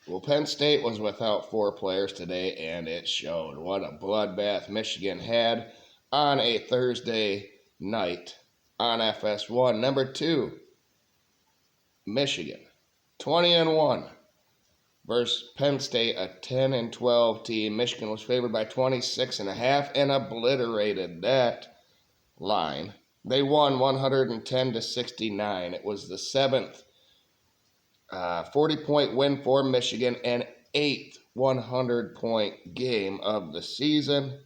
Well, Penn State was without 4 players today, and it showed. What a bloodbath Michigan had on a Thursday night on FS1. Number 2, Michigan, 20-1 versus Penn State, a 10-12 team. Michigan was favored by 26.5 and obliterated that line. They won 110-69. It was the 7th 40-point win for Michigan and 8th 100-point game of the season.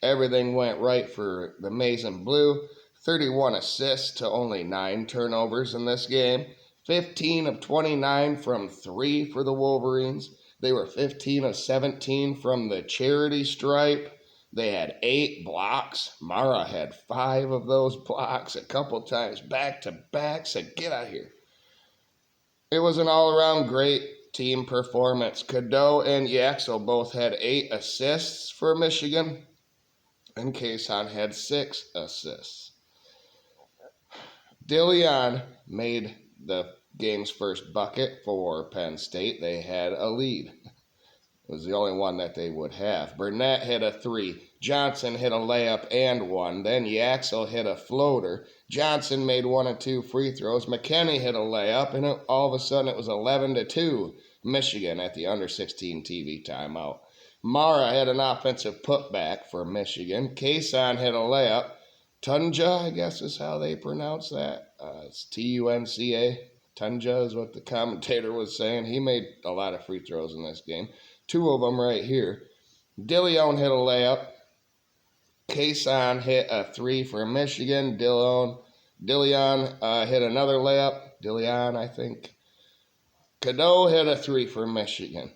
Everything went right for the Maize and Blue. 31 assists to only 9 turnovers in this game. 15 of 29 from 3 for the Wolverines. They were 15 of 17 from the charity stripe. They had 8 blocks. Mara had 5 of those blocks a couple times back to back. So get out of here. It was an all-around great team performance. Cadeau and Yaxel both had 8 assists for Michigan, and Kason had 6 assists. Dillion made the game's first bucket for Penn State. They had a lead. It was the only one that they would have. Burnett hit a 3. Johnson hit a layup and 1. Then Yaxel hit a floater. Johnson made 1 and 2 free throws. McKinney hit a layup, and all of a sudden it was 11-2 Michigan at the under 16 TV timeout. Mara had an offensive putback for Michigan. Kason hit a layup. Tunja, I guess is how they pronounce that. It's Tunca. Tunja is what the commentator was saying. He made a lot of free throws in this game. 2 of them right here. Dillion hit a layup. Kason hit a 3 for Michigan. Dillion hit another layup. Dillion, I think. Cadeau hit a 3 for Michigan.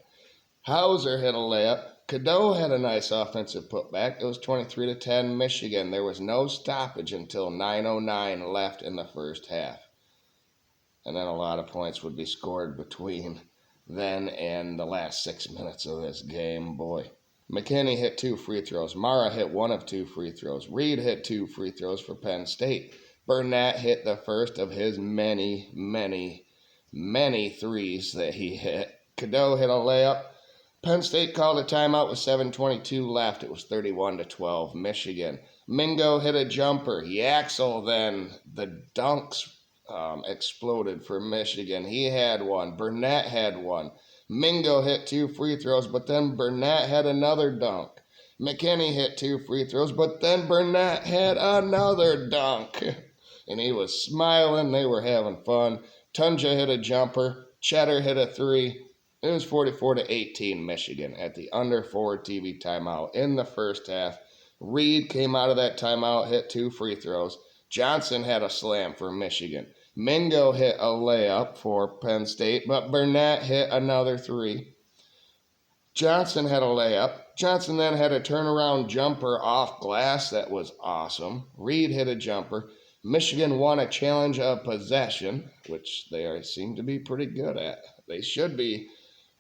Hauser hit a layup. Cadeau had a nice offensive putback. It was 23-10 Michigan. There was no stoppage until 9:09 left in the first half. And then a lot of points would be scored between then and the last 6 minutes of this game. Boy. McKinney hit 2 free throws. Mara hit 1 of 2 free throws. Reed hit 2 free throws for Penn State. Burnett hit the first of his many, many, many threes that he hit. Cadeau hit a layup. Penn State called a timeout with 7:22 left. It was 31-12 Michigan. Mingo hit a jumper. Yaxel then, the dunks exploded for Michigan. He had 1. Burnett had 1. Mingo hit 2 free throws, but then Burnett had another dunk. McKinney hit 2 free throws, but then Burnett had another dunk. And he was smiling. They were having fun. Tunja hit a jumper. Cheddar hit a 3. It was 44-18 Michigan at the under 4 TV timeout in the first half. Reed came out of that timeout, hit 2 free throws. Johnson had a slam for Michigan. Mingo hit a layup for Penn State, but Burnett hit another 3. Johnson had a layup. Johnson then had a turnaround jumper off glass that was awesome. Reed hit a jumper. Michigan won a challenge of possession, which they seem to be pretty good at. They should be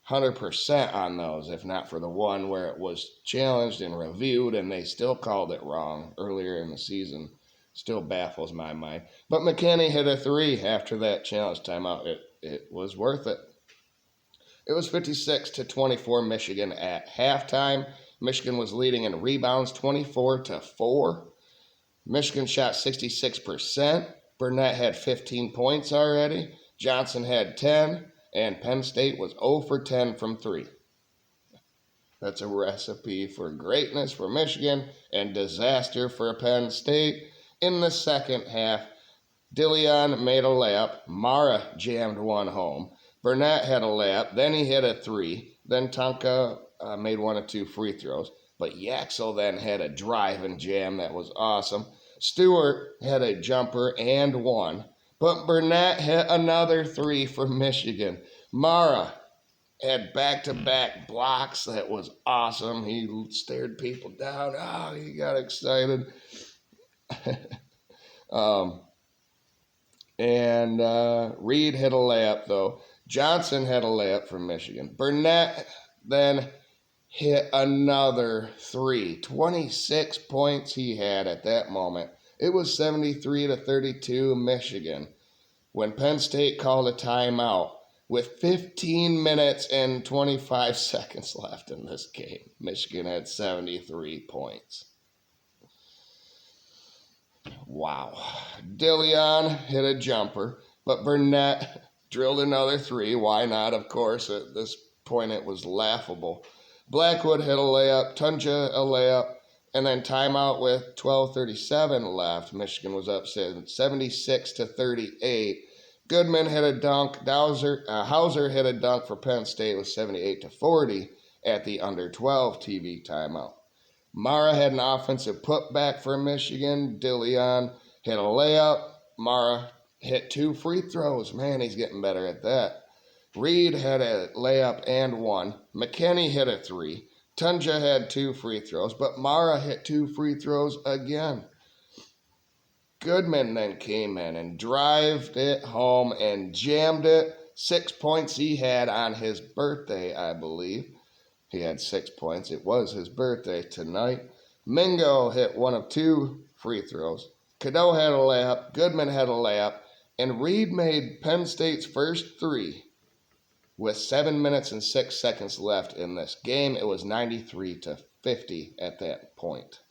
100% on those, if not for the one where it was challenged and reviewed and they still called it wrong earlier in the season. Still baffles my mind. But McKinney hit a 3 after that challenge timeout. It was worth it. It was 56-24 Michigan at halftime. Michigan was leading in rebounds 24-4. Michigan shot 66%. Burnett had 15 points already. Johnson had 10. And Penn State was 0 for 10 from 3. That's a recipe for greatness for Michigan and disaster for Penn State. In the second half, Dillion made a layup. Mara jammed 1 home. Burnett had a layup. Then he hit a 3. Then Tunca made 1 of 2 free throws. But Yaxel then had a drive and jam that was awesome. Stewart had a jumper and 1. But Burnett hit another 3 for Michigan. Mara had back-to-back blocks. That was awesome. He stared people down. Oh, he got excited. Reed hit a layup, though. Johnson had a layup for Michigan. Burnett then hit another 3. 26 points he had at that moment. It was 73-32 Michigan when Penn State called a timeout. with 15 minutes and 25 seconds left in this game. Michigan had 73 points. Wow. Dillion hit a jumper, but Burnett drilled another three. Why not? Of course, at this point it was laughable. Blackwood hit a layup, Tunja a layup, and then timeout with 12:37 left. Michigan was up 76-38. Goodman hit a dunk. Hauser hit a dunk for Penn State with 78-40 at the under 12 TV timeout. Mara had an offensive putback for Michigan. Dillion hit a layup. Mara hit 2 free throws. Man, he's getting better at that. Reed had a layup and 1. McKinney hit a 3. Tunja had 2 free throws, but Mara hit 2 free throws again. Goodman then came in and drived it home and jammed it. 6 points he had on his birthday, I believe. He had 6 points. It was his birthday tonight. Mingo hit 1 of 2 free throws. Cadeau had a layup. Goodman had a layup. And Reed made Penn State's first 3 with 7 minutes and 6 seconds left in this game. It was 93-50 at that point.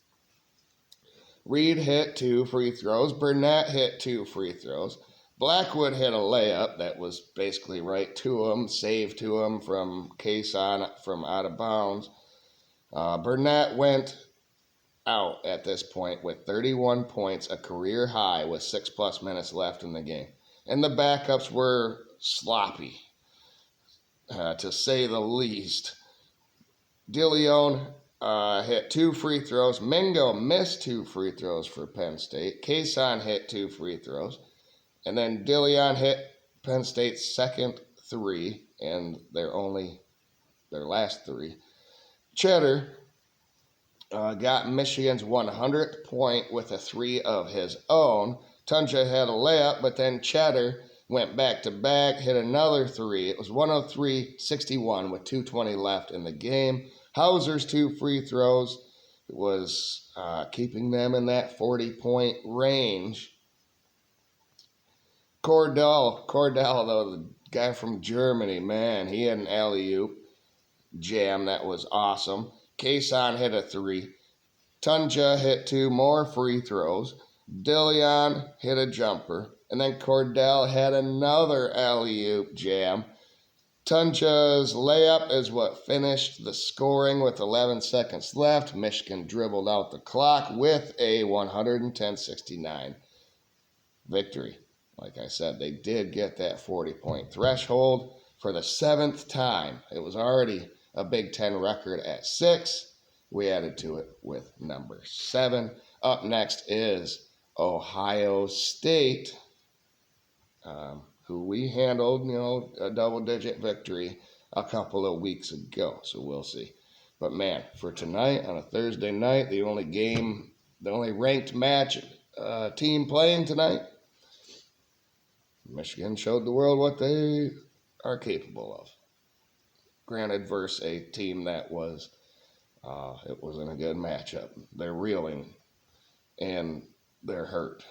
Reed hit 2 free throws. Burnett hit 2 free throws. Blackwood hit a layup that was basically right to him, saved to him from Kason from out of bounds. Burnett went out at this point with 31 points, a career high with 6+ minutes left in the game. And the backups were sloppy, to say the least. Dillion hit 2 free throws. Mingo missed 2 free throws for Penn State. Kason hit 2 free throws. And then Dillion hit Penn State's second 3 and their last 3. Cheddar got Michigan's 100th point with a 3 of his own. Tunja had a layup, but then Cheddar went back-to-back, hit another 3. It was 103-61 with 2:20 left in the game. Hauser's 2 free throws was keeping them in that 40-point range. Cordell, though, the guy from Germany, man, he had an alley-oop jam that was awesome. Kason hit a 3. Tunja hit 2 more free throws. Dillion hit a jumper. And then Cordell had another alley-oop jam. Tunja's layup is what finished the scoring with 11 seconds left. Michigan dribbled out the clock with a 110-69 victory. Like I said, they did get that 40-point threshold for the 7th time. It was already a Big Ten record at 6. We added to it with number 7. Up next is Ohio State, who we handled, a double-digit victory a couple of weeks ago. So we'll see. But man, for tonight on a Thursday night, the only ranked match team playing tonight, Michigan showed the world what they are capable of. Granted, versus a team that was, it wasn't a good matchup. They're reeling and they're hurt.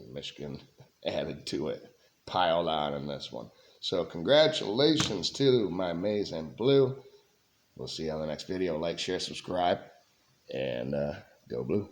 Michigan added to it, piled on in this one. So congratulations to my maize and blue. We'll see you on the next video. Like, share, subscribe, and go blue.